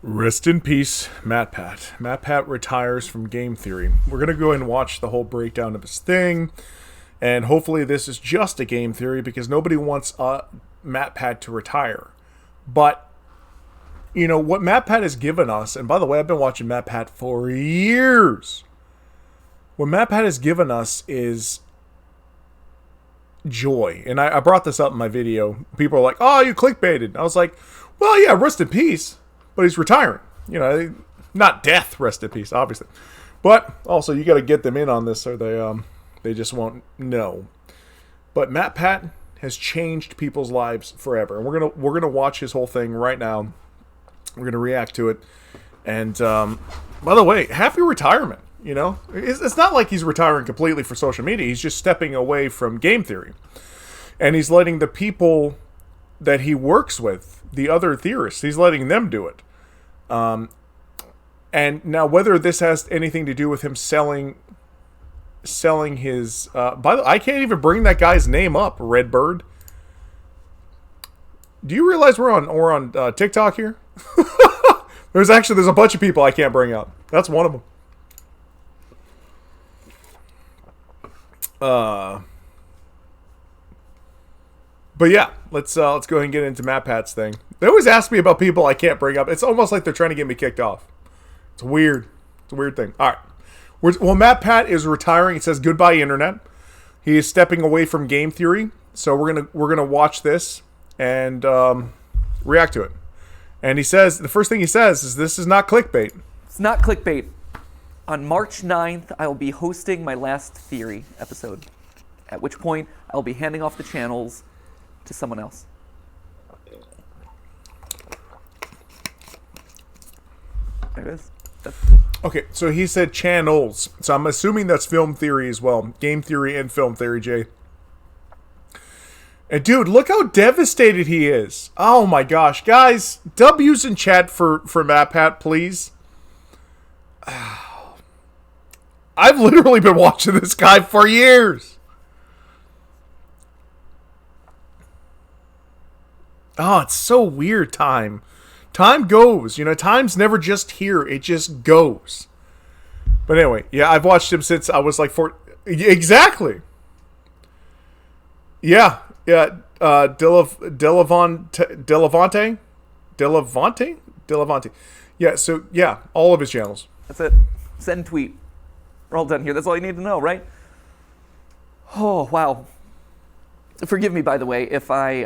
Rest in peace, MatPat. MatPat retires from game theory. We're going to go ahead and watch the whole breakdown of his thing. And hopefully this is just a game theory because nobody wants MatPat to retire. But, you know, what MatPat has given us, and by the way, I've been watching MatPat for years. What MatPat has given us is joy. And I brought this up in my video. People are like, oh, you clickbaited. I was like, well, yeah, rest in peace. But he's retiring. You know, not death, rest in peace, obviously. But also, you got to get them in on this or they just won't know. But MatPat has changed people's lives forever. And we're gonna watch his whole thing right now. We're going to react to it. And, by the way, happy retirement. You know, it's not like he's retiring completely for social media. He's just stepping away from game theory. And he's letting the people that he works with, the other theorists, he's letting them do it. And now whether this has anything to do with him selling his, by the way, I can't even bring that guy's name up, Redbird. Do you realize we're on TikTok here? There's a bunch of people I can't bring up. That's one of them. But yeah, let's go ahead and get into MatPat's thing. They always ask me about people I can't bring up. It's almost like they're trying to get me kicked off. It's weird. It's a weird thing. All right. Well, MatPat is retiring. It says goodbye, internet. He is stepping away from game theory. So we're gonna watch this and react to it. And he says the first thing he says is this is not clickbait. It's not clickbait. On March 9th, I will be hosting my last theory episode. At which point, I will be handing off the channels to someone else. There it is. Okay, so he said channels. So I'm assuming that's film theory as well. Game theory and film theory, Jay. And dude, look how devastated he is. Oh my gosh. Guys, W's in chat for MatPat, please. I've literally been watching this guy for years. Oh, it's so weird, time. Time goes. You know, time's never just here. It just goes. But anyway, yeah, I've watched him since I was like 4. Exactly. Yeah. Yeah. Delavante. Yeah, so, yeah, all of his channels. That's it. Send tweet. We're all done here. That's all you need to know, right? Oh, wow. Forgive me, by the way, if I'm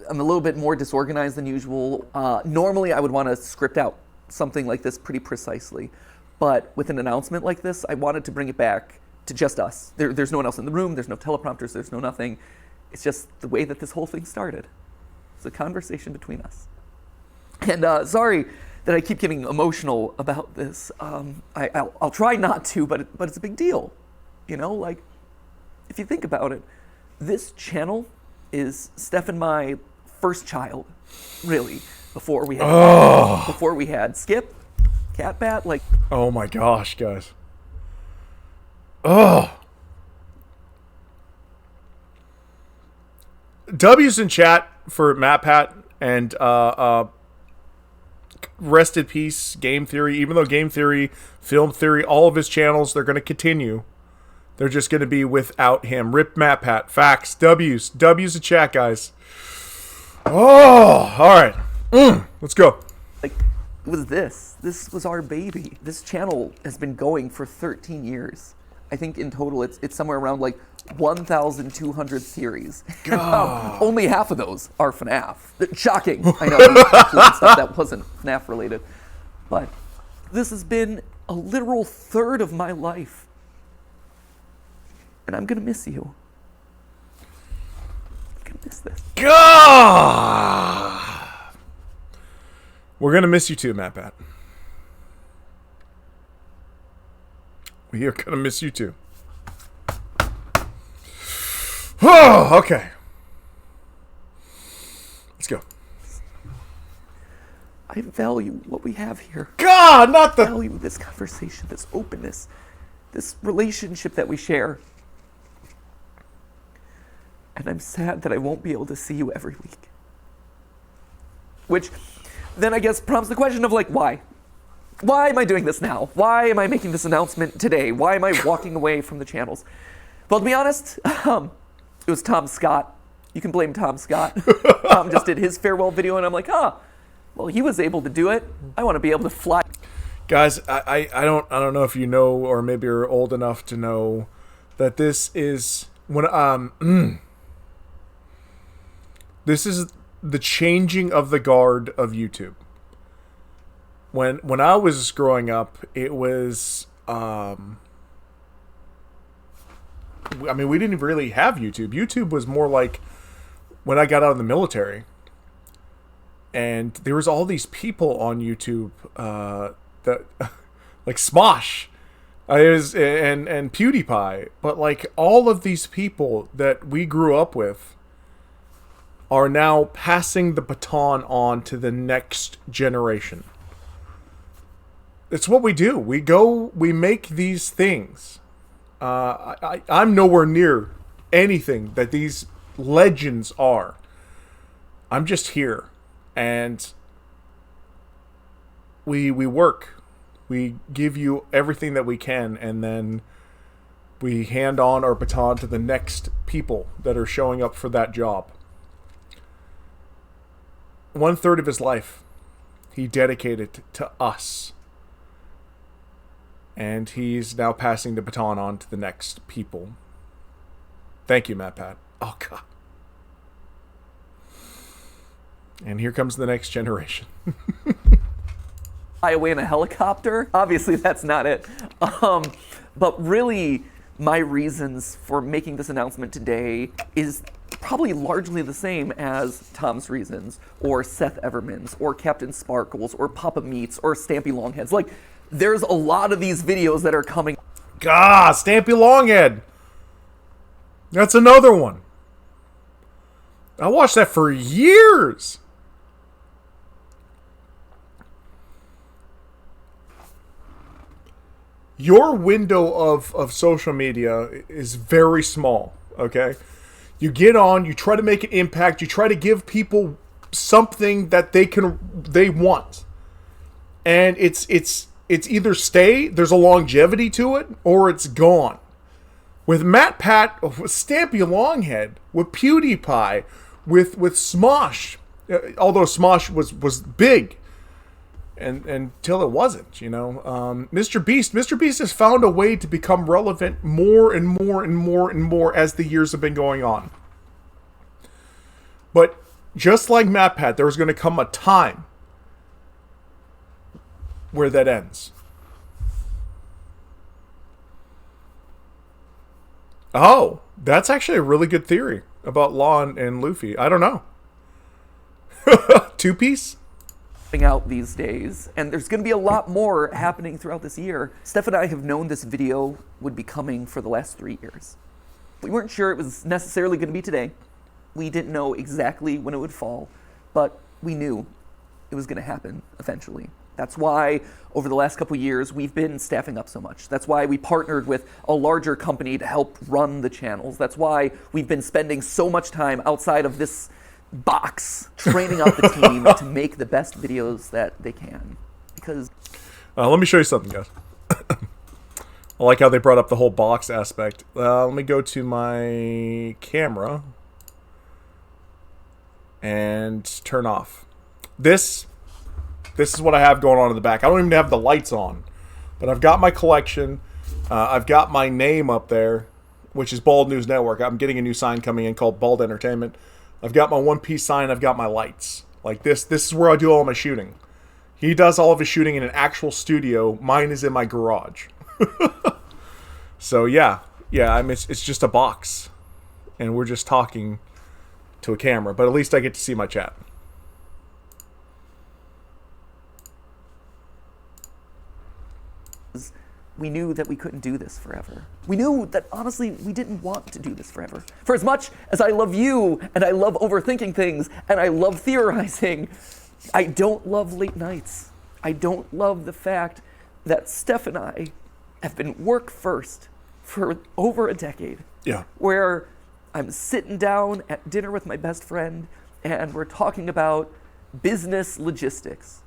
a little bit more disorganized than usual. Normally, I would want to script out something like this pretty precisely. But with an announcement like this, I wanted to bring it back to just us. There's no one else in the room. There's no teleprompters. There's no nothing. It's just the way that this whole thing started. It's a conversation between us. And sorry that I keep getting emotional about this. I'll try not to, but it's a big deal. You know, like, if you think about it, this channel is Steph and my first child, really, before we had Skip, CatBat, like. Oh my gosh, guys. Oh. W's in chat for MatPat and rest in peace, game theory. Even though game theory, film theory, all of his channels, they're going to continue. They're just going to be without him. Rip MatPat. Facts. W's in chat, guys. Oh, all right. Let's go. Like, it was this. This was our baby. This channel has been going for 13 years. I think in total it's somewhere around like 1,200 theories. Only half of those are FNAF. Shocking. I know. Stuff that wasn't FNAF related. But this has been a literal third of my life. And I'm going to miss you. I'm going to miss this. God! We're going to miss you too, MatPat. We are going to miss you too. Oh, okay. Let's go. I value what we have here. God, not the... I value this conversation, this openness, this relationship that we share. And I'm sad that I won't be able to see you every week. Which then I guess prompts the question of like, why? Why am I doing this now? Why am I making this announcement today? Why am I walking away from the channels? Well, to be honest, it was Tom Scott. You can blame Tom Scott. Tom just did his farewell video, and I'm like, well, he was able to do it. I want to be able to fly. Guys, I don't know if you know, or maybe you're old enough to know that this is this is the changing of the guard of YouTube. When I was growing up, it was we didn't really have YouTube. YouTube was more like when I got out of the military, and there was all these people on YouTube that like Smosh, and PewDiePie, but like all of these people that we grew up with are now passing the baton on to the next generation. It's what we do. We make these things. I'm nowhere near anything that these legends are. I'm just here, and we work. We give you everything that we can, and then we hand on our baton to the next people that are showing up for that job. 1/3 of his life he dedicated to us. And he's now passing the baton on to the next people. Thank you, MatPat. Oh, God. And here comes the next generation. Fly away in a helicopter? Obviously, that's not it. But really, my reasons for making this announcement today is probably largely the same as Tom's reasons, or Seth Everman's, or Captain Sparkles, or Papa Meats, or Stampy Longhead's. Like, there's a lot of these videos that are coming. God, Stampy Longhead. That's another one. I watched that for years. Your window of social media is very small, okay? You get on, you try to make an impact, you try to give people something that they want. And it's either there's a longevity to it, or it's gone. With MatPat, with Stampy Longhead, with PewDiePie, with Smosh, although Smosh was big, and until it wasn't, you know. Mr. Beast has found a way to become relevant more and more and more and more as the years have been going on. But just like MatPat, there was going to come a time where that ends. Oh, that's actually a really good theory about Law and Luffy. I don't know. Two-piece? Out these days, and there's going to be a lot more happening throughout this year. Steph and I have known this video would be coming for the last 3 years. We weren't sure it was necessarily going to be today. We didn't know exactly when it would fall, but we knew it was going to happen eventually. That's why over the last couple years we've been staffing up so much. That's why we partnered with a larger company to help run the channels. That's why we've been spending so much time outside of this box training up the team to make the best videos that they can. Because let me show you something, guys. I like how they brought up the whole box aspect. Let me go to my camera and turn off. This is what I have going on in the back. I don't even have the lights on, but I've got my collection. I've got my name up there, which is Bald News Network. I'm getting a new sign coming in called Bald Entertainment. I've got my One Piece sign. I've got my lights. Like this. This is where I do all my shooting. He does all of his shooting in an actual studio. Mine is in my garage. So yeah. I mean, it's just a box, and we're just talking to a camera. But at least I get to see my chat. we knew that we couldn't do this forever. We knew that, honestly, we didn't want to do this forever. For as much as I love you, and I love overthinking things, and I love theorizing, I don't love late nights. I don't love the fact that Steph and I have been work first for over a decade. Yeah. Where I'm sitting down at dinner with my best friend, and we're talking about business logistics,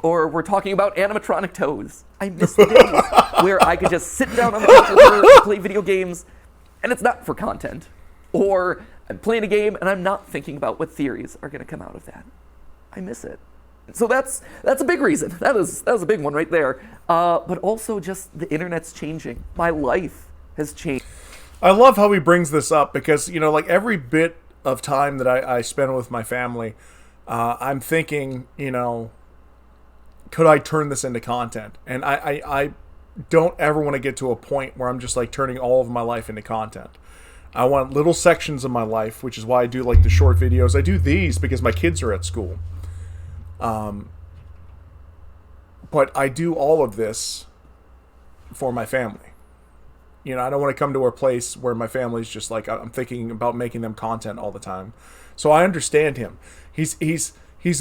or we're talking about animatronic toes. I miss the days where I could just sit down on the computer and play video games, and it's not for content. Or I'm playing a game and I'm not thinking about what theories are going to come out of that. I miss it. So that's a big reason. That was a big one right there. But also just the internet's changing. My life has changed. I love how he brings this up because, you know, like every bit of time that I spend with my family, I'm thinking, you know, could I turn this into content? And I don't ever want to get to a point where I'm just like turning all of my life into content. I want little sections of my life, which is why I do like the short videos. I do these because my kids are at school. But I do all of this for my family. You know, I don't want to come to a place where my family's just like, I'm thinking about making them content all the time. So I understand him. He's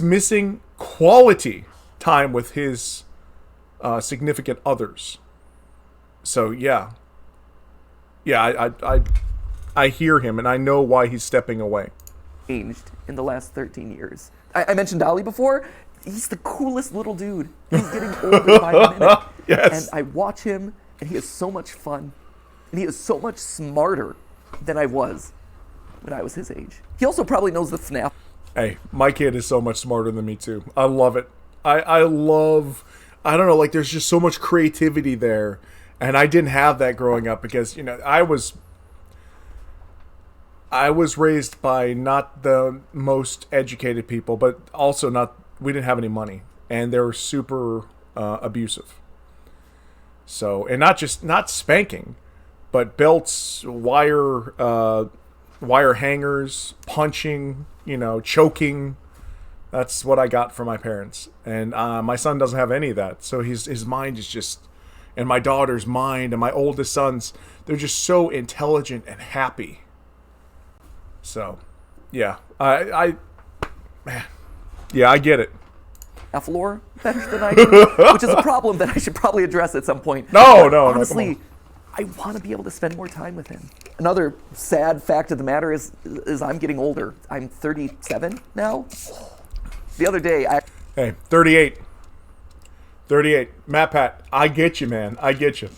missing quality time with his significant others. So yeah, I hear him and I know why he's stepping away. Changed in the last 13 years. I mentioned Dolly before. He's the coolest little dude. He's getting older by the minute. Yes. And I watch him, and he has so much fun. And he is so much smarter than I was when I was his age. He also probably knows the FNAF. Hey, my kid is so much smarter than me too. I love it. I love, I don't know, like there's just so much creativity there. And I didn't have that growing up because, you know, I was raised by not the most educated people, but also we didn't have any money, and they were super abusive. So, and not spanking, but belts, wire hangers, punching, you know, choking. That's what I got from my parents, and my son doesn't have any of that. So his mind is just, and my daughter's mind, and my oldest son's, they're just so intelligent and happy. So, yeah, I get it. Lore better than I do, which is a problem that I should probably address at some point. No, honestly, I want to be able to spend more time with him. Another sad fact of the matter is I'm getting older. I'm 37 now. The other day, Hey, 38. MatPat, I get you, man. I get you.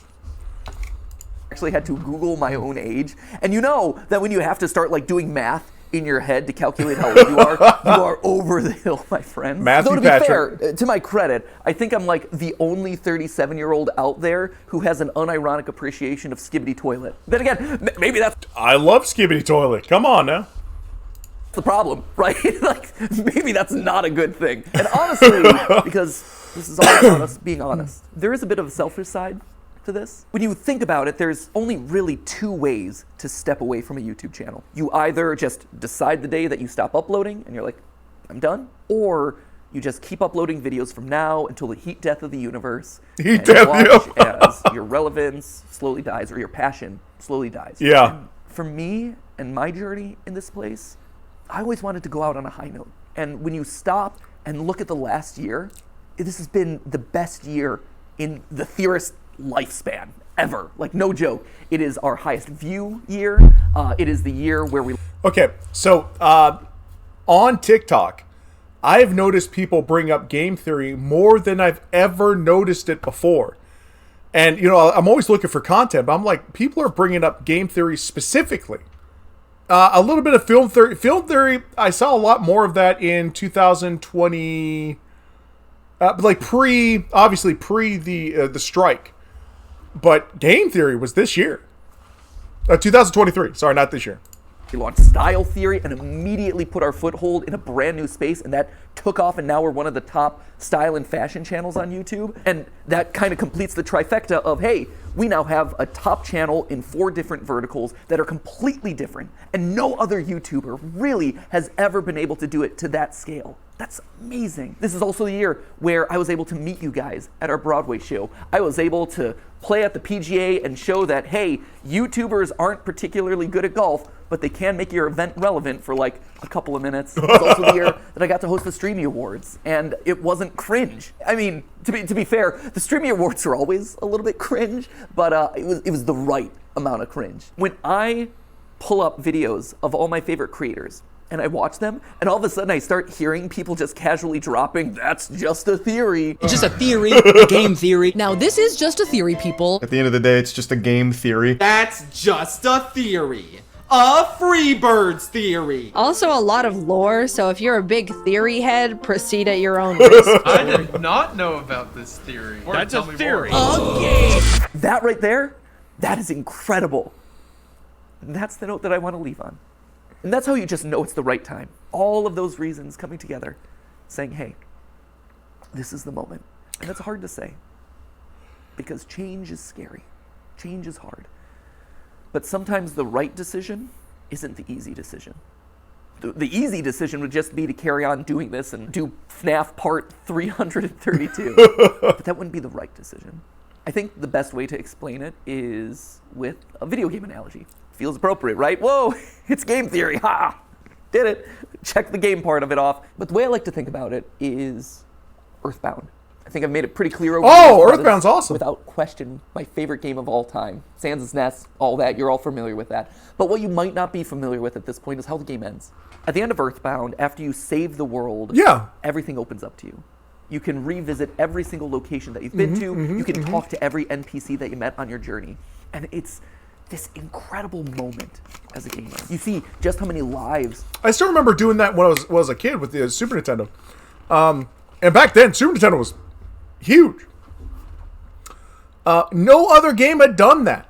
Actually had to Google my own age. And you know that when you have to start like doing math in your head to calculate how old you are over the hill, my friend. Matthew Though to be Patrick. fair, to my credit, I think I'm like the only 37-year-old out there who has an unironic appreciation of Skibbity Toilet. Then again, maybe that's I love Skibbity Toilet. Come on now. the problem, right? Like maybe that's not a good thing. And honestly, because this is all about us being honest, there is a bit of a selfish side to this. When you think about it, there's only really two ways to step away from a YouTube channel. You either just decide the day that you stop uploading and you're like, I'm done, or you just keep uploading videos from now until the heat death of the universe. Heat death as your relevance slowly dies or your passion slowly dies. Yeah. And for me and my journey in this place, I always wanted to go out on a high note. And when you stop and look at the last year, this has been the best year in the theorist lifespan ever. Like, no joke. It is our highest view year. It is the year where we... Okay, so on TikTok, I've noticed people bring up game theory more than I've ever noticed it before. And, you know, I'm always looking for content, but I'm like, people are bringing up game theory specifically. A little bit of film theory. Film theory, I saw a lot more of that in 2020, like obviously pre the strike. But game theory was this year. 2023. Sorry, not this year. We launched style theory and immediately put our foothold in a brand new space, and that took off, and now we're one of the top style and fashion channels on YouTube. And that kind of completes the trifecta of, hey, we now have a top channel in 4 different verticals that are completely different, and no other YouTuber really has ever been able to do it to that scale. That's amazing. This is also the year where I was able to meet you guys at our Broadway show. I was able to play at the PGA and show that, hey, YouTubers aren't particularly good at golf, but they can make your event relevant for like a couple of minutes. It's also the year that I got to host the Streamy Awards, and it wasn't cringe. I mean, to be fair, the Streamy Awards are always a little bit cringe, but it was the right amount of cringe. When I pull up videos of all my favorite creators, and I watch them, and all of a sudden I start hearing people just casually dropping, "That's just a theory." It's just a theory, a game theory. Now, this is just a theory, people. At the end of the day, it's just a game theory. That's just a theory. A Freebirds theory. Also a lot of lore, so if you're a big theory head, proceed at your own risk. I did not know about this theory. That's a theory. That right there, that is incredible. And that's the note that I want to leave on. And that's how you just know it's the right time. All of those reasons coming together, saying, hey, this is the moment. And that's hard to say, because change is scary. Change is hard. But sometimes the right decision isn't the easy decision. The easy decision would just be to carry on doing this and do FNAF Part 332. But that wouldn't be the right decision. I think the best way to explain it is with a video game analogy. Feels appropriate, right? Whoa, it's game theory, ha! Did it. Check the game part of it off. But the way I like to think about it is Earthbound. I think I've made it pretty clear over Earthbound's awesome. Without question, my favorite game of all time. Sans' Nest, all that, you're all familiar with that. But what you might not be familiar with at this point is how the game ends. At the end of Earthbound, after you save the world, everything opens up to you. You can revisit every single location that you've been to. You can talk to every NPC that you met on your journey. And it's this incredible moment as a gamer. You see just how many lives. I still remember doing that when I was a kid with the Super Nintendo. And back then, Super Nintendo was huge. No other game had done that.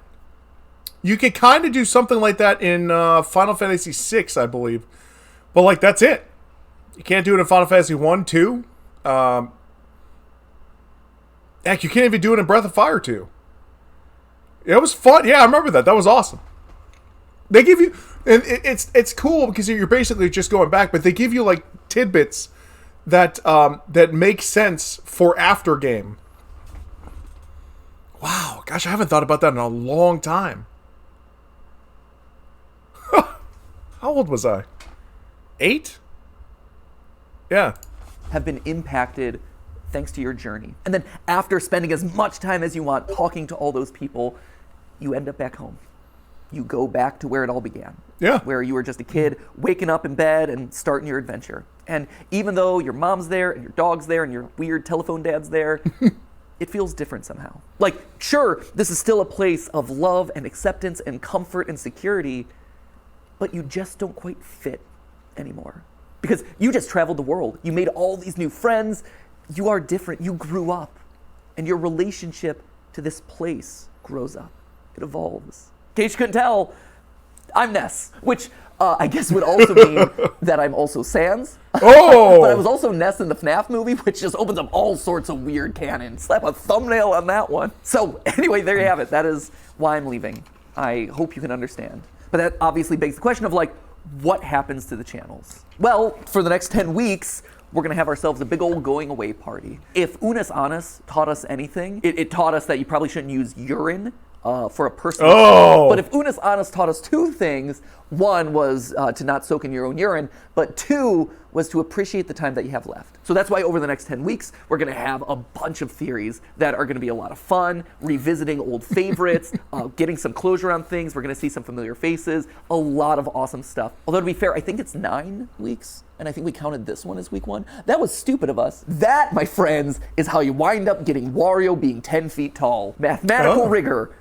You could kind of do something like that in Final Fantasy VI, I believe. But, like, that's it. You can't do it in Final Fantasy 1, 2. Heck, you can't even do it in Breath of Fire 2. It was fun. Yeah, I remember that. That was awesome. They give you... And it's cool because you're basically just going back, but they give you, like, tidbits that that make sense for after game. Wow, gosh, I haven't thought about that in a long time. How old was I? 8? Yeah. Have been impacted thanks to your journey. And then after spending as much time as you want talking to all those people, you end up back home. You go back to where it all began. Yeah. Where you were just a kid waking up in bed and starting your adventure. And even though your mom's there and your dog's there and your weird telephone dad's there, it feels different somehow. Like, sure, this is still a place of love and acceptance and comfort and security, but you just don't quite fit anymore. Because you just traveled the world. You made all these new friends. You are different. You grew up. And your relationship to this place grows up. It evolves. In case you couldn't tell, I'm Ness, which I guess would also mean that I'm also Sans. Oh! But I was also Ness in the FNAF movie, which just opens up all sorts of weird canon. Slap a thumbnail on that one. So anyway, there you have it. That is why I'm leaving. I hope you can understand. But that obviously begs the question of, like, what happens to the channels? Well, for the next 10 weeks, we're going to have ourselves a big old going away party. If Unis Honest taught us anything, it taught us that you probably shouldn't use urine for a personal Oh! But if Unis Honest taught us two things, one was to not soak in your own urine, but two was to appreciate the time that you have left. So that's why over the next 10 weeks, we're going to have a bunch of theories that are going to be a lot of fun, revisiting old favorites, getting some closure on things. We're going to see some familiar faces, a lot of awesome stuff. Although to be fair, I think it's 9 weeks, and I think we counted this one as week 1. That was stupid of us. That, my friends, is how you wind up getting Wario being 10 feet tall. Mathematical rigor.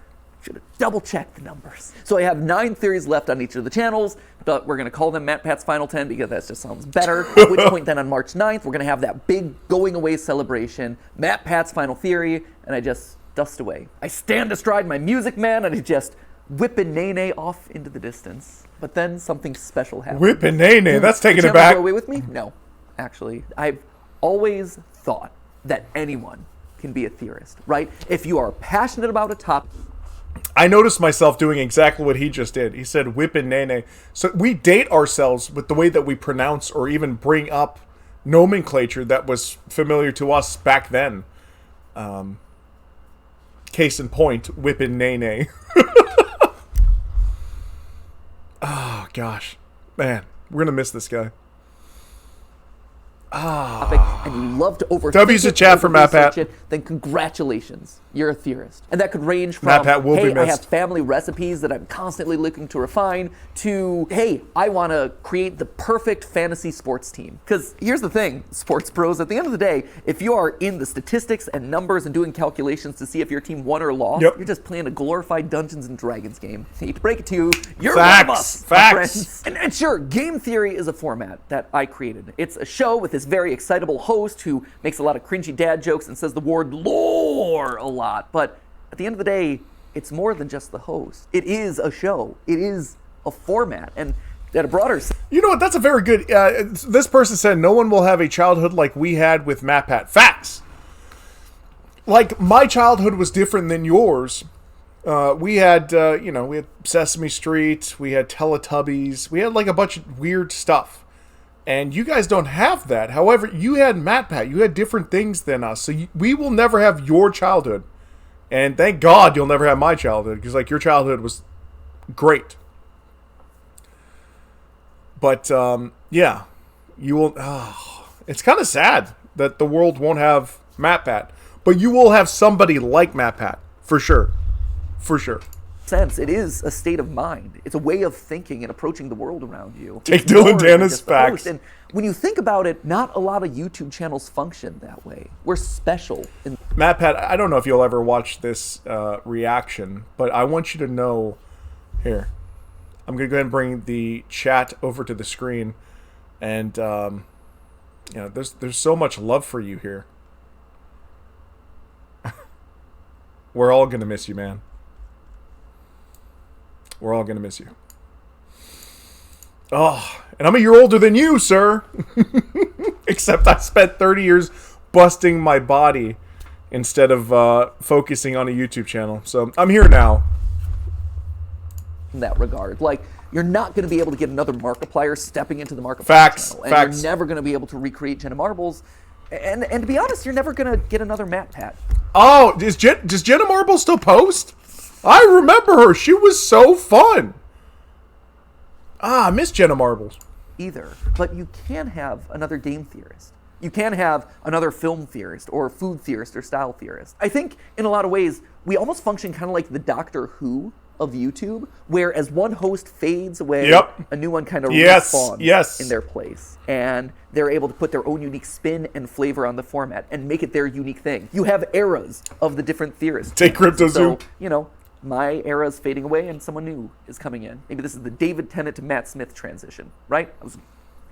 Should have double-checked the numbers. So I have 9 theories left on each of the channels, but we're going to call them MatPat's Final 10 because that just sounds better. At which point then on March 9th, we're going to have that big going-away celebration, MatPat's Final Theory, and I just dust away. I stand astride my Music Man, and I just whip and nay off into the distance. But then something special happens. Whip and nay, that's taking the it back. Go away with me? No, actually. I've always thought that anyone can be a theorist, right? If you are passionate about a topic, I noticed myself doing exactly what he just did. He said whip and nay. So we date ourselves with the way that we pronounce or even bring up nomenclature that was familiar to us back then. Case in point, whip and nay. Oh, gosh. Man, we're going to miss this guy. topic and you love to overthink W's it, a chat for overresearch MatPat. it, then congratulations, you're a theorist. And that could range from, MatPat will be hey, I have missed. family recipes that I'm constantly looking to refine, to, hey, I want to create the perfect fantasy sports team. Because here's the thing, sports pros, at the end of the day, if you are in the statistics and numbers and doing calculations to see if your team won or lost, Yep. you're just playing a glorified Dungeons and Dragons game. I hate to break it to you, you're Facts. one of us, my Facts. friends. And sure, game theory is a format that I created. It's a show with this very excitable host who makes a lot of cringy dad jokes and says the word lore a lot. But at the end of the day, it's more than just the host. It is a show. It is a format. And at a broader sense, You know what? That's a very good. This person said no one will have a childhood like we had with MatPat. Facts. Like my childhood was different than yours. We had, we had Sesame Street, we had Teletubbies, we had like a bunch of weird stuff. And you guys don't have that. However, you had MatPat. You had different things than us. So we will never have your childhood. And thank God you'll never have my childhood. Because, like, your childhood was great. But, yeah. You will... it's kind of sad that the world won't have MatPat. But you will have somebody like MatPat. For sure. For sure. it is a state of mind. It's a way of thinking and approaching the world around you. Take It's more Dylan than Dana's just the host. facts. And when you think about it, not a lot of YouTube channels function that way. We're special. In MatPat, I don't know if you'll ever watch this reaction, but I want you to know... Here. I'm going to go ahead and bring the chat over to the screen. And, there's so much love for you here. We're all going to miss you, man. We're all going to miss you. Oh, and I'm a year older than you, sir. Except I spent 30 years busting my body instead of focusing on a YouTube channel. So I'm here now. in that regard. Like, you're not going to be able to get another Markiplier stepping into the Markiplier Facts. channel. And Facts. you're never going to be able to recreate Jenna Marbles. And to be honest, you're never going to get another MatPat. Oh, does Jenna Marble still post? I remember her. She was so fun. I miss Jenna Marbles. Either. But you can have another game theorist. You can have another film theorist or food theorist or style theorist. I think in a lot of ways, we almost function kind of like the Doctor Who of YouTube, where as one host fades away, Yep. a new one kind of Yes, respawns yes. in their place. And they're able to put their own unique spin and flavor on the format and make it their unique thing. You have eras of the different theorists. Take Crypto So, Zoo. my era is fading away and someone new is coming in. Maybe this is the David Tennant to Matt Smith transition, right? That was a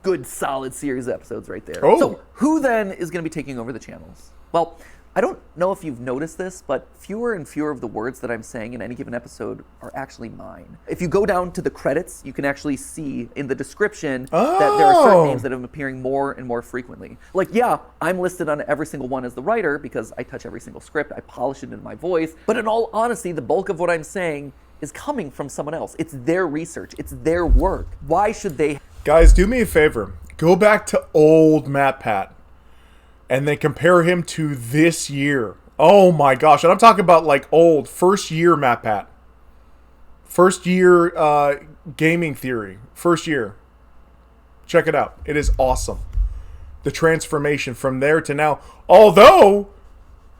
good, solid series of episodes right there. Oh. So who then is going to be taking over the channels? Well, I don't know if you've noticed this, but fewer and fewer of the words that I'm saying in any given episode are actually mine. If you go down to the credits, you can actually see in the description that there are certain names that are appearing more and more frequently. Like, yeah, I'm listed on every single one as the writer because I touch every single script, I polish it in my voice, but in all honesty, the bulk of what I'm saying is coming from someone else. It's their research, it's their work. Why should they? Guys, do me a favor. Go back to old MatPat and then compare him to this year. Oh my gosh. And I'm talking about like old first year MatPat. First year gaming theory. First year. Check it out. It is awesome. The transformation from there to now. Although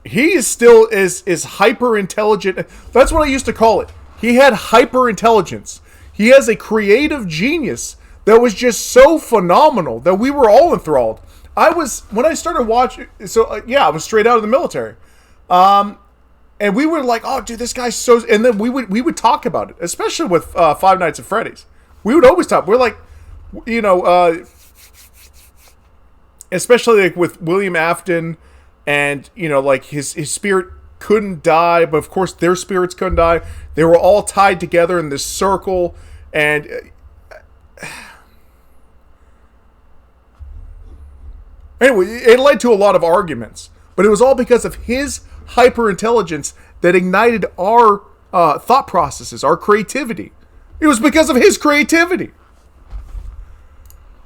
he is still is hyper intelligent. That's what I used to call it. He had hyper intelligence. He has a creative genius that was just so phenomenal that we were all enthralled. When I started watching, I was straight out of the military. And we were like, oh, dude, this guy's so, and then we would talk about it, especially with Five Nights at Freddy's. We would always talk. We're like, especially like with William Afton and, like his spirit couldn't die, but of course their spirits couldn't die. They were all tied together in this circle, and anyway, it led to a lot of arguments, but it was all because of his hyper intelligence that ignited our thought processes, our creativity. It was because of his creativity.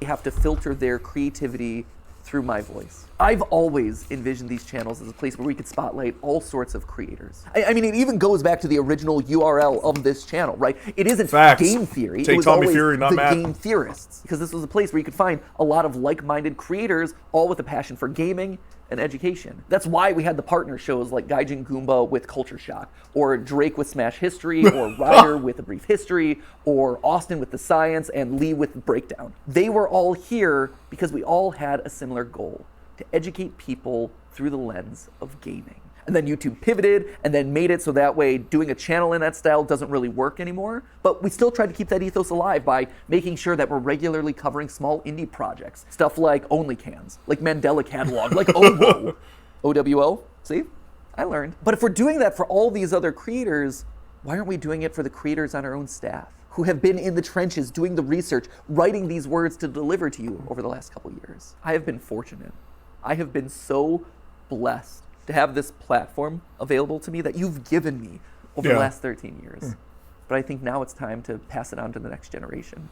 Have to filter their creativity through my voice. I've always envisioned these channels as a place where we could spotlight all sorts of creators. I mean, it even goes back to the original URL of this channel, right? It isn't Facts. game theory. Take it was Tommy always Fury, not the Matt. game theorists, because this was a place where you could find a lot of like-minded creators, all with a passion for gaming and education. That's why we had the partner shows like Gaijin Goomba with Culture Shock, or Drake with Smash History, or Ryder with A Brief History, or Austin with The Science, and Lee with Breakdown. They were all here because we all had a similar goal: to educate people through the lens of gaming. And then YouTube pivoted and then made it so that way doing a channel in that style doesn't really work anymore. But we still tried to keep that ethos alive by making sure that we're regularly covering small indie projects. Stuff like OnlyCans, like Mandela Catalog, like OWO. OWO? See? I learned. But if we're doing that for all these other creators, why aren't we doing it for the creators on our own staff, who have been in the trenches doing the research, writing these words to deliver to you over the last couple years? I have been fortunate. I have been so blessed to have this platform available to me that you've given me over the last 13 years. But I think now it's time to pass it on to the next generation.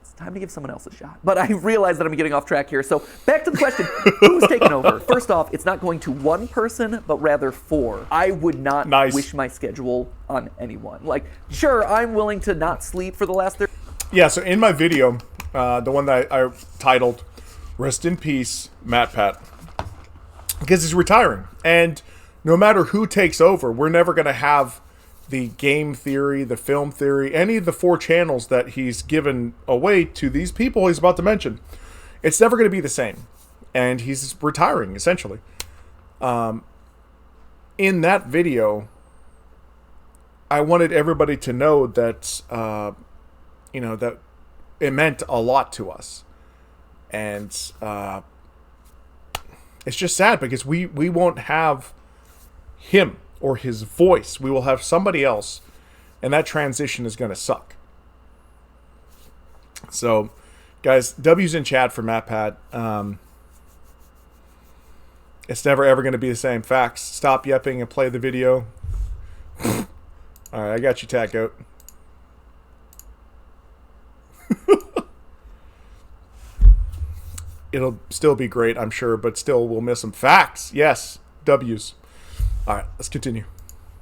It's time to give someone else a shot. But I realize that I'm getting off track here. So back to the question, who's taking over? First off, it's not going to one person, but rather 4. I would not wish my schedule on anyone. Like, sure, I'm willing to not sleep for the last 30. Yeah, so in my video, the one that I titled, Rest in Peace, MatPat, because he's retiring. And no matter who takes over, we're never going to have the game theory, the film theory, any of the 4 channels that he's given away to these people he's about to mention. It's never going to be the same. And he's retiring, essentially. In that video, I wanted everybody to know that, that it meant a lot to us. And it's just sad because we won't have him or his voice. We will have somebody else, and that transition is going to suck. So, guys, W's in chat for MatPat. It's never ever going to be the same. Facts. Stop yapping and play the video. All right, I got you, Tat Goat. It'll still be great, I'm sure, but still we'll miss some facts. Yes, W's. All right, let's continue.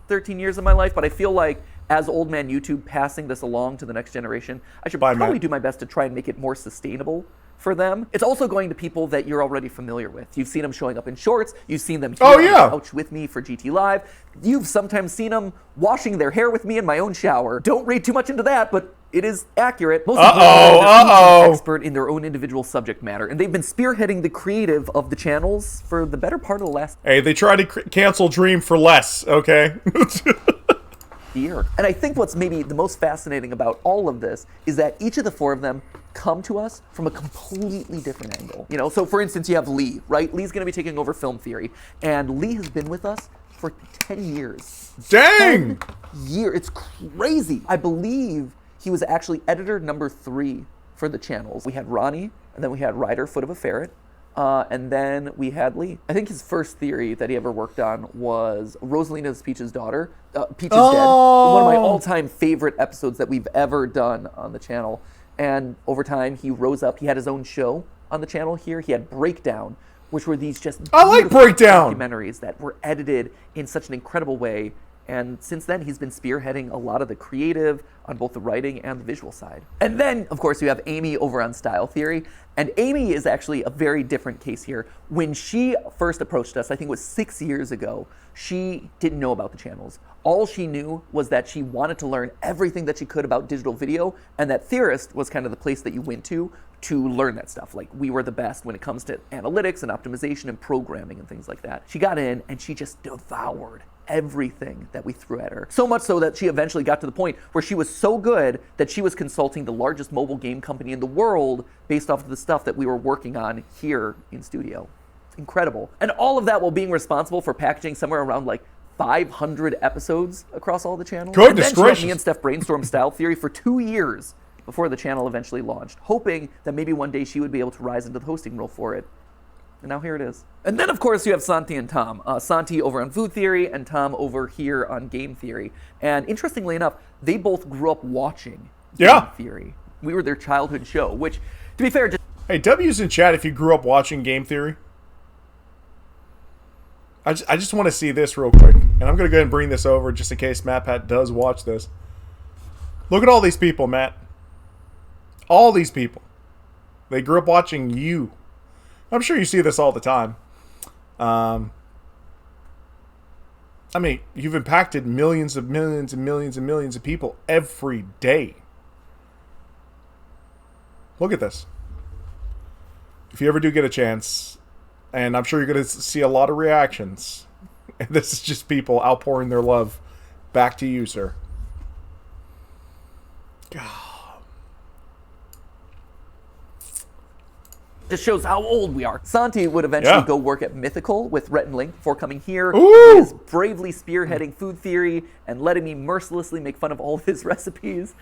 13 years of my life, but I feel like as old man YouTube passing this along to the next generation, I should probably do my best to try and make it more sustainable for them. It's also going to people that you're already familiar with. You've seen them showing up in shorts. You've seen them here on the couch with me for GT Live. You've sometimes seen them washing their hair with me in my own shower. Don't read too much into that, but it is accurate. Most people are expert in their own individual subject matter, and they've been spearheading the creative of the channels for the better part of the last Hey, they try to cancel Dream for less, okay? year. And I think what's maybe the most fascinating about all of this is that each of the 4 of them come to us from a completely different angle. You know, so for instance, you have Lee, right? Lee's going to be taking over film theory, and Lee has been with us for 10 years. Dang! 10 years. It's crazy. I believe he was actually editor number 3 for the channels. We had Ronnie, and then we had Ryder, Foot of a Ferret, and then we had Lee. I think his first theory that he ever worked on was Rosalina's Peach's daughter. Peach is Dead. One of my all-time favorite episodes that we've ever done on the channel. And over time, he rose up. He had his own show on the channel here. He had Breakdown, which were these just Breakdown documentaries that were edited in such an incredible way. And since then, he's been spearheading a lot of the creative on both the writing and the visual side. And then, of course, you have Amy over on Style Theory. And Amy is actually a very different case here. When she first approached us, I think it was 6 years ago, she didn't know about the channels. All she knew was that she wanted to learn everything that she could about digital video, and that Theorist was kind of the place that you went to learn that stuff. Like, we were the best when it comes to analytics and optimization and programming and things like that. She got in and she just devoured everything that we threw at her. So much so that she eventually got to the point where she was so good that she was consulting the largest mobile game company in the world based off of the stuff that we were working on here in studio. It's incredible. And all of that while being responsible for packaging somewhere around like 500 episodes across all the channels. Goodness and then gracious. She let me and Steph brainstorm Style Theory for 2 years before the channel eventually launched, hoping that maybe one day she would be able to rise into the hosting role for it. And now here it is. And then, of course, you have Santi and Tom. Santi over on Food Theory and Tom over here on Game Theory. And interestingly enough, they both grew up watching Game Theory. We were their childhood show, which, to be fair, just... Hey, W's in chat if you grew up watching Game Theory. I just want to see this real quick. And I'm going to go ahead and bring this over just in case MatPat does watch this. Look at all these people, Matt. All these people. They grew up watching you. I'm sure you see this all the time. I mean, you've impacted millions and millions and millions and millions of people every day. Look at this. If you ever do get a chance, and I'm sure you're going to see a lot of reactions, and this is just people outpouring their love back to you, sir. God. Just shows how old we are. Santi would eventually Yeah. go work at Mythical with Rhett and Link before coming here. Ooh. He is bravely spearheading food theory and letting me mercilessly make fun of all of his recipes.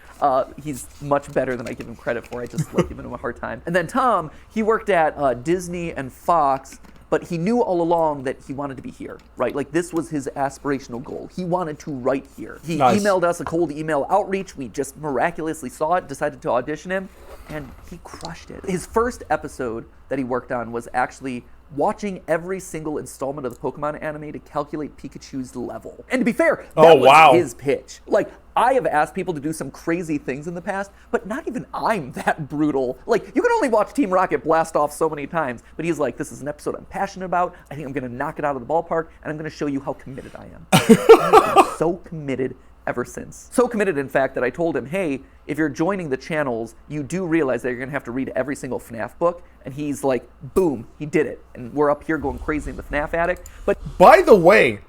He's much better than I give him credit for. I just like giving him a hard time. And then Tom, he worked at Disney and Fox, but he knew all along that he wanted to be here, right? Like, this was his aspirational goal. He wanted to write here. He Nice. emailed us a cold email outreach. We just miraculously saw it, decided to audition him, and he crushed it. His first episode that he worked on was actually watching every single installment of the Pokemon anime to calculate Pikachu's level. And to be fair, that was his pitch. Like, I have asked people to do some crazy things in the past, but not even I'm that brutal. Like, you can only watch Team Rocket blast off so many times, but he's like, this is an episode I'm passionate about. I think I'm going to knock it out of the ballpark, and I'm going to show you how committed I am. I've been so committed ever since. So committed, in fact, that I told him, hey, if you're joining the channels, you do realize that you're going to have to read every single FNAF book. And he's like, boom, he did it. And we're up here going crazy in the FNAF attic. But By the way,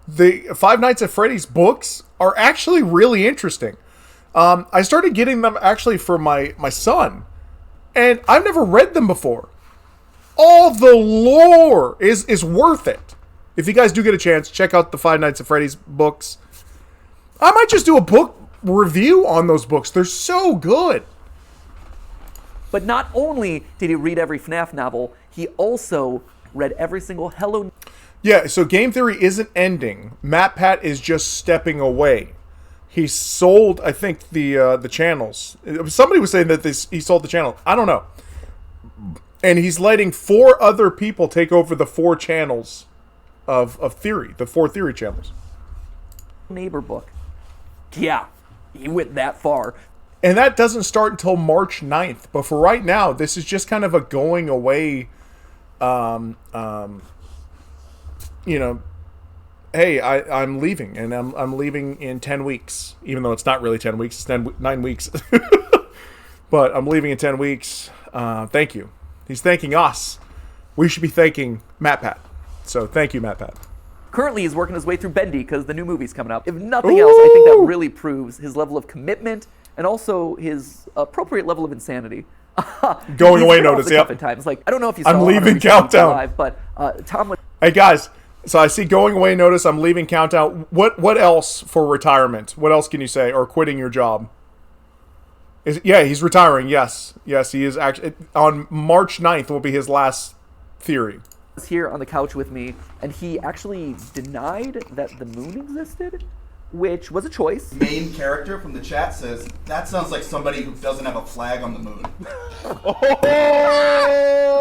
the Five Nights at Freddy's books are actually really interesting. I started getting them actually for my son, and I've never read them before. All the lore is worth it. If you guys do get a chance, check out the Five Nights at Freddy's books. I might just do a book review on those books. They're so good. But not only did he read every FNAF novel, he also read every single Hello. Yeah, so Game Theory isn't ending. MatPat is just stepping away. He sold, I think, the channels. Somebody was saying that he sold the channel. I don't know. And he's letting 4 other people take over the 4 channels of Theory, the 4 Theory channels. Neighbor book. Yeah, he went that far. And that doesn't start until March 9th. But for right now, this is just kind of a going away, hey, I'm leaving, and I'm leaving in 10 weeks. Even though it's not really 10 weeks, it's 9 weeks. But I'm leaving in 10 weeks. Thank you. He's thanking us. We should be thanking MatPat. So thank you, MatPat. Currently, he's working his way through Bendy because the new movie's coming up. If nothing else, I think that really proves his level of commitment and also his appropriate level of insanity. Going away He's notice, off the cuff yep. at times. Like, I don't know if you saw I'm it, I don't know leaving if you saw it Countdown. live, but Tom was Hey guys, so I see going away notice. I'm leaving Countdown. What else for retirement? What else can you say? Or quitting your job? He's retiring. Yes, he is actually on March 9th will be his last Theory. here on the couch with me, and he actually denied that the moon existed, which was a choice. Main character from the chat says, that sounds like somebody who doesn't have a flag on the moon.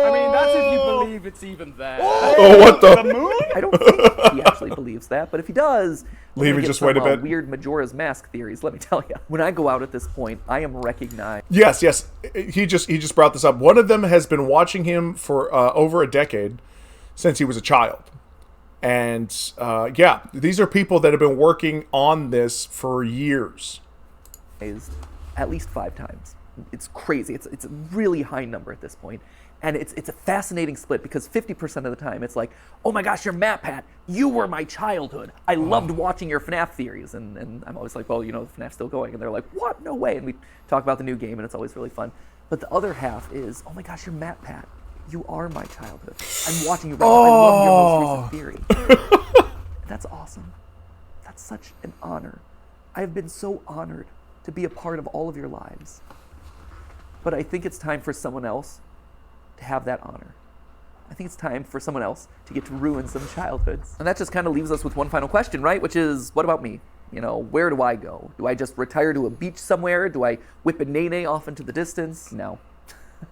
I mean, that's if you believe it's even that. Oh, what the? moon? I don't think he actually believes that, but if he does, we're Leave gonna it, get just some, wait a bit. Weird Majora's Mask theories, let me tell you. When I go out at this point, I am recognized. Yes. He just brought this up. One of them has been watching him for over a decade, since he was a child. And these are people that have been working on this for years. At least 5 times. It's crazy. It's a really high number at this point. And it's a fascinating split because 50% of the time it's like, oh my gosh, you're MatPat. You were my childhood. I loved watching your FNAF theories. And I'm always like, well, FNAF's still going. And they're like, what? No way. And we talk about the new game and it's always really fun. But the other half is, oh my gosh, you're MatPat. You are my childhood. I'm watching you right now. I love your most recent theory. That's awesome. That's such an honor. I have been so honored to be a part of all of your lives. But I think it's time for someone else to have that honor. I think it's time for someone else to get to ruin some childhoods. And that just kind of leaves us with one final question, right? Which is, what about me? Where do I go? Do I just retire to a beach somewhere? Do I whip a nene off into the distance? No.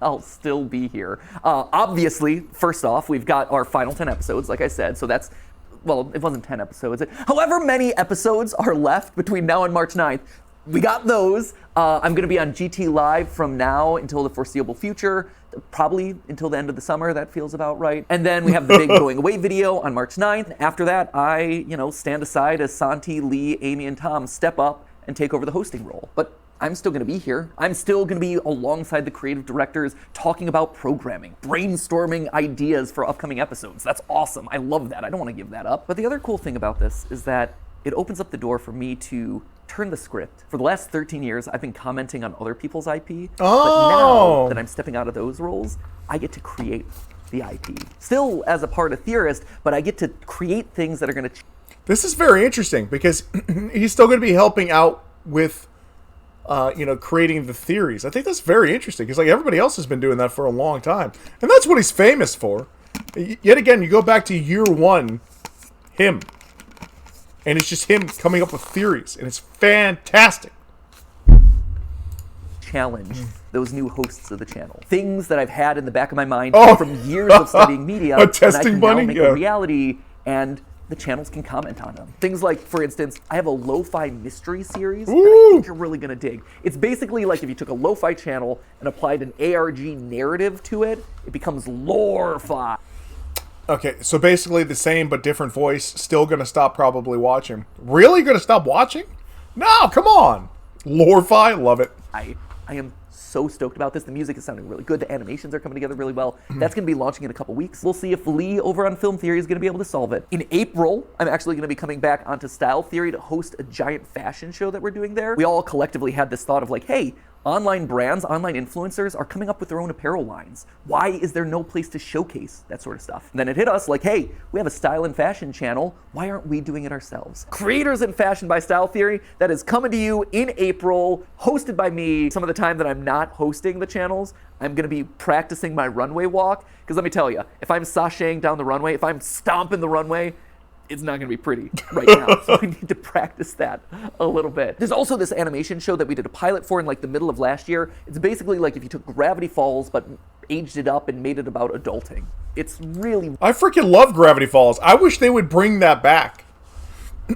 I'll still be here. Obviously, first off, we've got our final 10 episodes, like I said, so that's well, it wasn't 10 episodes. However many episodes are left between now and March 9th, we got those. I'm going to be on GT Live from now until the foreseeable future, probably until the end of the summer. That feels about right. And then we have the big going away video on March 9th. After that, I, stand aside as Santi, Lee, Amy, and Tom step up and take over the hosting role. But I'm still going to be here. I'm still going to be alongside the creative directors talking about programming, brainstorming ideas for upcoming episodes. That's awesome. I love that. I don't want to give that up. But the other cool thing about this is that it opens up the door for me to turn the script. For the last 13 years, I've been commenting on other people's IP. But now that I'm stepping out of those roles, I get to create the IP. Still as a part of Theorist, but I get to create things that are going to... This is very interesting because he's still going to be helping out with, creating the theories. I think that's very interesting because everybody else has been doing that for a long time. And that's what he's famous for. Yet again, you go back to year one, him. And it's just him coming up with theories, and it's fantastic. Challenge those new hosts of the channel. Things that I've had in the back of my mind from years of studying media, a testing and I can bunny? now make a reality, and the channels can comment on them. Things like, for instance, I have a lo-fi mystery series that I think you're really gonna dig. It's basically like if you took a lo-fi channel and applied an ARG narrative to it, it becomes lore-fi. Okay, so basically the same but different voice. Still gonna stop probably watching. Really gonna stop watching? No, come on. Lore-fi, love it. I am so stoked about this. The music is sounding really good. The animations are coming together really well. That's gonna be launching in a couple weeks. We'll see if Lee over on Film Theory is gonna be able to solve it. In April, I'm actually gonna be coming back onto Style Theory to host a giant fashion show that we're doing there. We all collectively had this thought of hey, online brands, online influencers are coming up with their own apparel lines. Why is there no place to showcase that sort of stuff? And then it hit us hey, we have a style and fashion channel. Why aren't we doing it ourselves? Creators in Fashion by Style Theory, that is coming to you in April, hosted by me. Some of the time that I'm not hosting the channels, I'm gonna be practicing my runway walk. Because let me tell you, if I'm sashaying down the runway, if I'm stomping the runway, it's not going to be pretty right now. So we need to practice that a little bit. There's also this animation show that we did a pilot for in the middle of last year. It's basically if you took Gravity Falls but aged it up and made it about adulting. It's really... I freaking love Gravity Falls. I wish they would bring that back.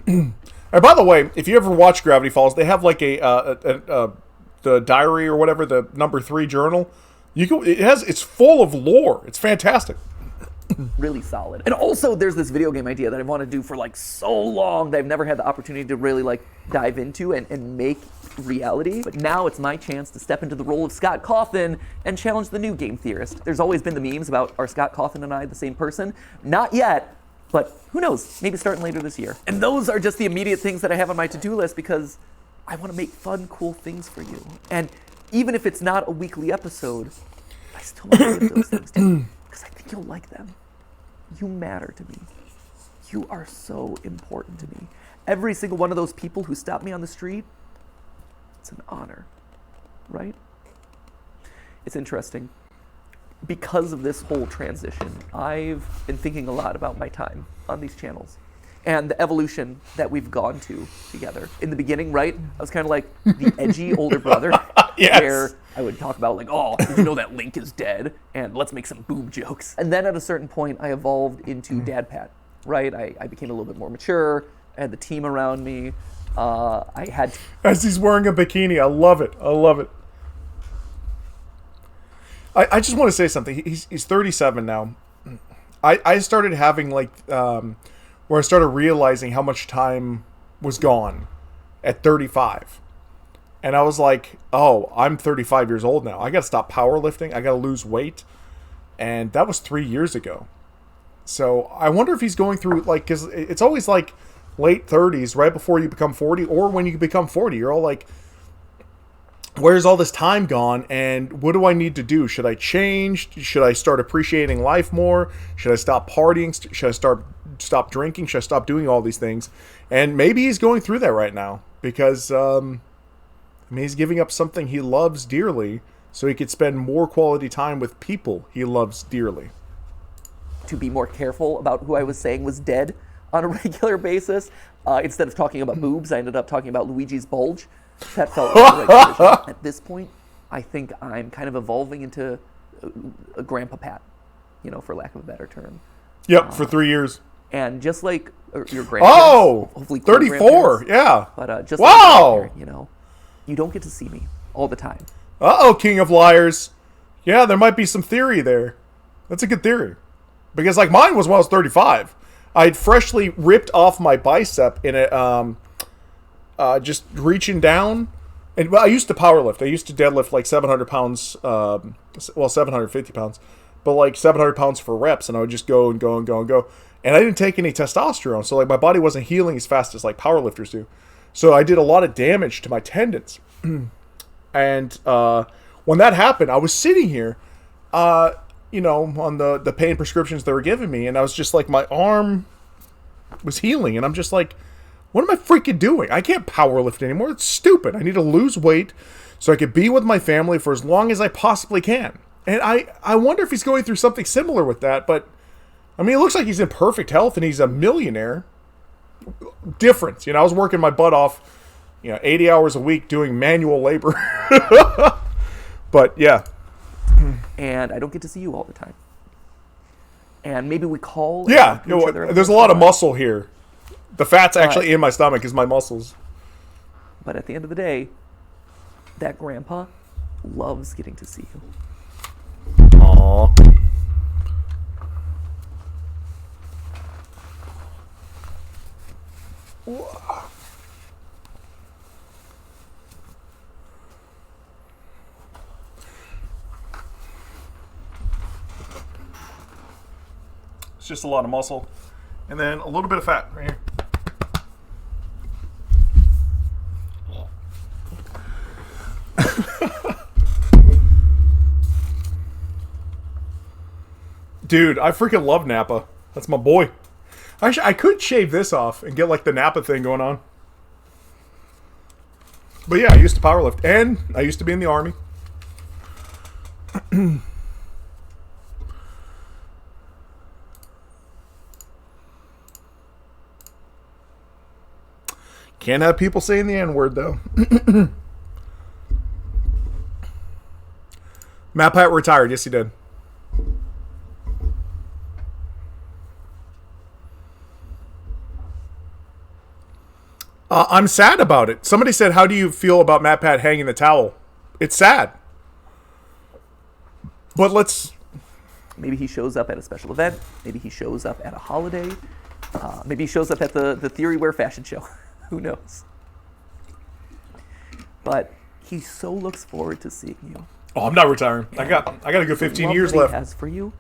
And by the way, if you ever watch Gravity Falls, they have the diary or whatever, the number 3 journal. It's full of lore. It's fantastic. Really solid. And also there's this video game idea that I want to do for so long that I've never had the opportunity to really dive into and make reality. But now it's my chance to step into the role of Scott Cawthon and challenge the new game theorist. There's always been the memes about are Scott Cawthon and I the same person? Not yet, but who knows? Maybe starting later this year. And those are just the immediate things that I have on my to-do list because I want to make fun, cool things for you. And even if it's not a weekly episode, I still want to give those things to you because I think you'll like them. You matter to me. You are so important to me. Every single one of those people who stop me on the street, it's an honor, right? It's interesting. Because of this whole transition, I've been thinking a lot about my time on these channels and the evolution that we've gone to together. In the beginning, right, I was kind of like the edgy older brother. Yes. Where I would talk about did you know that Link is dead? And let's make some boob jokes. And then at a certain point, I evolved into Dad Pat, right? I became a little bit more mature. I had the team around me. I had... As he's wearing a bikini. I love it. I love it. I just want to say something. He's 37 now. I started having where I started realizing how much time was gone at 35. And I was like, oh, I'm 35 years old now. I got to stop powerlifting. I got to lose weight. And that was 3 years ago. So I wonder if he's going through, because it's always late 30s, right before you become 40, or when you become 40. You're all like, where's all this time gone? And what do I need to do? Should I change? Should I start appreciating life more? Should I stop partying? Should I stop drinking? Should I stop doing all these things? And maybe he's going through that right now because... he's giving up something he loves dearly so he could spend more quality time with people he loves dearly. To be more careful about who I was saying was dead on a regular basis. Instead of talking about boobs, I ended up talking about Luigi's bulge. That felt like the right decision. At this point, I think I'm kind of evolving into a Grandpa Pat, for lack of a better term. Yep, for 3 years. And just like or your grandkids. Oh, hopefully 34. grandparents. Yeah. But just Wow. like a grandparent, you know, you don't get to see me all the time. Uh-oh, King of Liars. Yeah, there might be some theory there. That's a good theory. Because, like, mine was when I was 35. I'd freshly ripped off my bicep in it, just reaching down. And well, I used to powerlift. I used to deadlift like 700 pounds, 750 pounds, but like 700 pounds for reps. And I would just go and go and go and go. And I didn't take any testosterone. So, like, my body wasn't healing as fast as, like, powerlifters do. So I did a lot of damage to my tendons. And when that happened, I was sitting here, you know, on the pain prescriptions they were giving me, and I was just like, my arm was healing, and I'm just like, what am I freaking doing? I can't power lift anymore. It's stupid. I need to lose weight so I could be with my family for as long as I possibly can. And I wonder if he's going through something similar with that, but, I mean, it looks like he's in perfect health, and he's a millionaire. Difference, you know, I was working my butt off, you know, 80 hours a week doing manual labor. But, yeah. And I don't get to see you all the time. And maybe we call. Yeah, each other there's a lot of muscle here. The fat's actually in my stomach is my muscles. But at the end of the day, that grandpa loves getting to see you. Aww. It's just a lot of muscle. And then a little bit of fat right here. Dude, I freaking love Napa. That's my boy. Actually, I could shave this off and get like the Napa thing going on. But yeah, I used to powerlift, and I used to be in the Army. Can't have people saying the N-word, though. MatPat retired. Yes, he did. I'm sad about it. Somebody said, how do you feel about MatPat hanging the towel? It's sad. But let's... Maybe he shows up at a special event. Maybe he shows up at a holiday. Maybe he shows up at the Theory Wear fashion show. Who knows? But he so looks forward to seeing you. Oh, I'm not retiring. I got a good 15 years left. He has for you,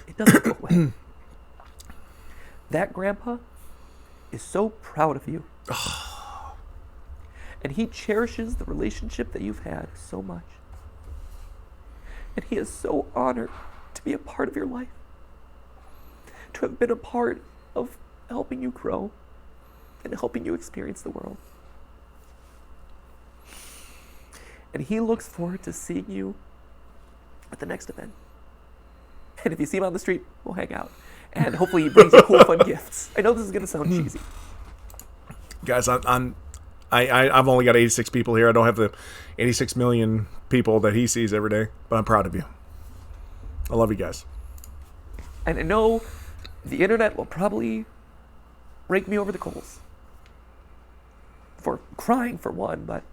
it doesn't go away. That grandpa is so proud of you. And he cherishes the relationship that you've had so much. And he is so honored to be a part of your life. To have been a part of helping you grow and helping you experience the world. And he looks forward to seeing you at the next event. And if you see him on the street, we'll hang out. And hopefully he brings you cool, fun gifts. I know this is going to sound cheesy. Guys, I've only got 86 people here. I don't have the 86 million people that he sees every day. But I'm proud of you. I love you guys. And I know the internet will probably rake me over the coals. For crying, for one, but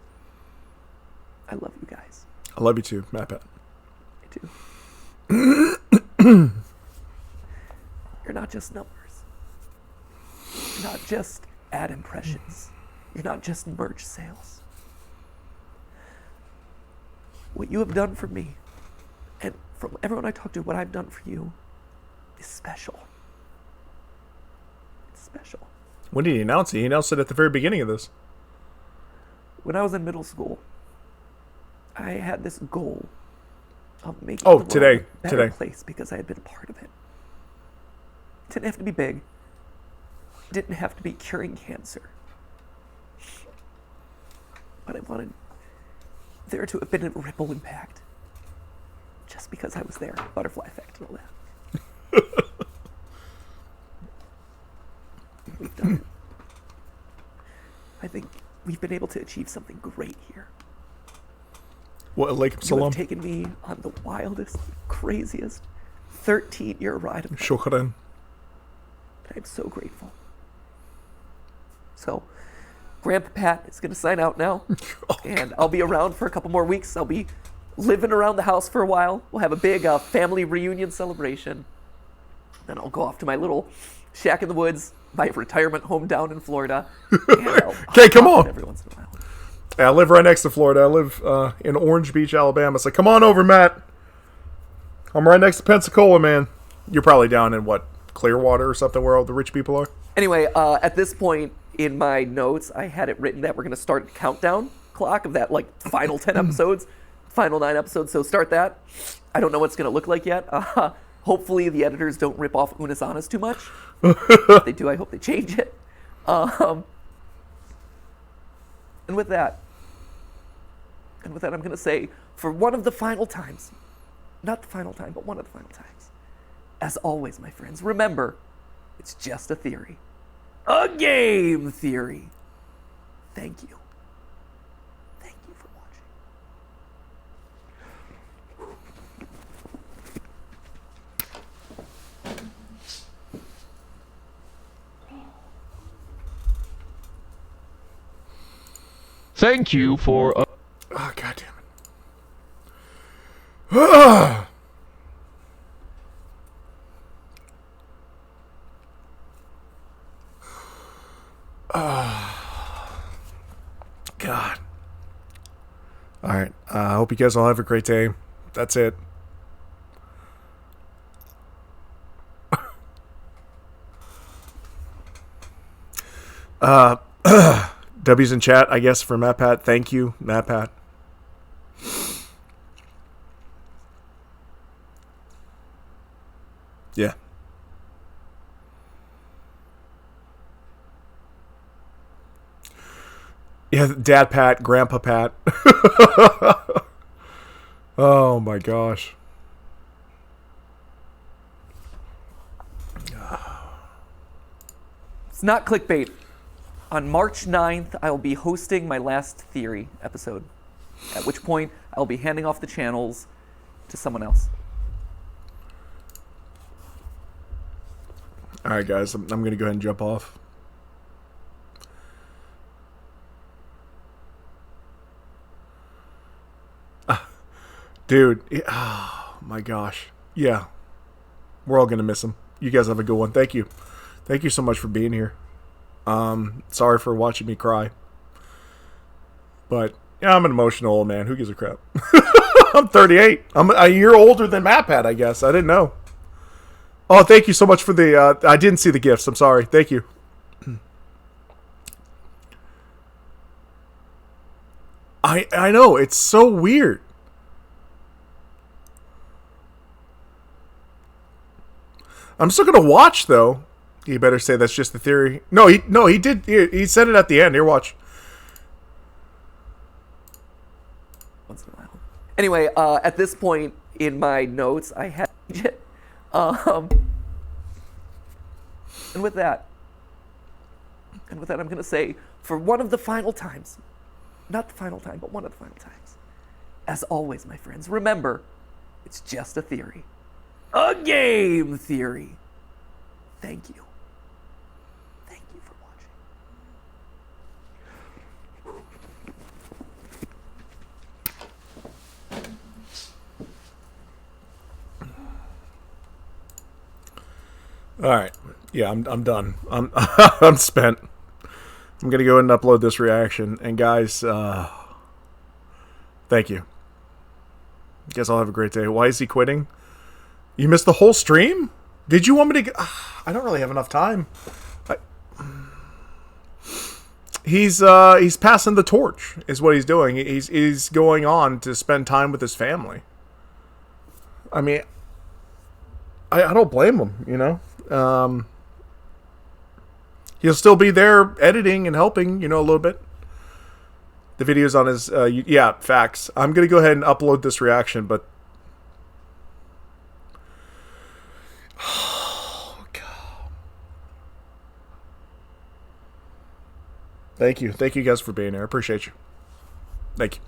I love you guys. I love you too, MatPat. Me too. You're not just numbers. You're not just ad impressions. You're not just merch sales. What you have done for me, and from everyone I talk to, what I've done for you, is special. It's special. When did he announce it? He announced it at the very beginning of this. When I was in middle school, I had this goal of making the world a better place because I had been a part of it. It didn't have to be big. It didn't have to be curing cancer. But I wanted there to have been a ripple impact. Just because I was there. Butterfly effect and all that. We've done it. I think we've been able to achieve something great here. What, Lake You Salam? have taken me on the wildest, craziest 13-year ride of my life. Shukran. I'm so grateful. So, Grandpa Pat is going to sign out now, and I'll be around for a couple more weeks. I'll be living around the house for a while. We'll have a big family reunion celebration. Then I'll go off to my little shack in the woods, my retirement home down in Florida. Okay, come on. Every once in a while. I live right next to Florida. I live in Orange Beach, Alabama. So come on over, Matt. I'm right next to Pensacola, man. You're probably down in, what, Clearwater or something where all the rich people are? Anyway, at this point in my notes, I had it written that we're going to start a countdown clock of that, like, final 10 episodes, final 9 episodes. So start that. I don't know what it's going to look like yet. Hopefully the editors don't rip off Unis Honest too much. If they do, I hope they change it. And with that, I'm going to say, for one of the final times, not the final time, but one of the final times, as always, my friends, remember, it's just a theory. A game theory. Thank you. Thank you for watching. Thank you for. Oh, God damn it. God. All right. I hope you guys all have a great day. That's it. W's in chat, I guess, for MatPat. Thank you, MatPat. Yeah. Yeah, Dad Pat, Grandpa Pat. Oh my gosh. It's not clickbait. On March 9th, I will be hosting my last theory episode, at which point I'll be handing off the channels to someone else. All right, guys, I'm going to go ahead and jump off. Dude, oh my gosh. Yeah. We're all going to miss him. You guys have a good one. Thank you. Thank you so much for being here. Sorry for watching me cry. But, yeah, I'm an emotional old man. Who gives a crap? I'm 38. I'm a year older than MatPat, I guess. I didn't know. Oh, thank you so much for the, I didn't see the gifts. I'm sorry. Thank you. I know. It's so weird. I'm still going to watch, though. You better say that's just the theory. No, he did. He said it at the end. Here, watch. Once in a while. Anyway, at this point in my notes, I had it. And with that, I'm going to say, for one of the final times, not the final time, but one of the final times, as always, my friends, remember, it's just a theory. A game theory. Thank you. Thank you for watching. All right. Yeah, I'm done. I'm spent. I'm gonna go ahead and upload this reaction. And guys, thank you. Guess I'll have a great day. Why is he quitting? You missed the whole stream? Did you want me to? I don't really have enough time. He's passing the torch, is what he's doing. He's going on to spend time with his family. I mean, I don't blame him. You know, he'll still be there editing and helping. You know, a little bit. The video's on his. Yeah, facts. I'm gonna go ahead and upload this reaction, but. Oh, God. Thank you. Thank you guys for being here. I appreciate you. Thank you.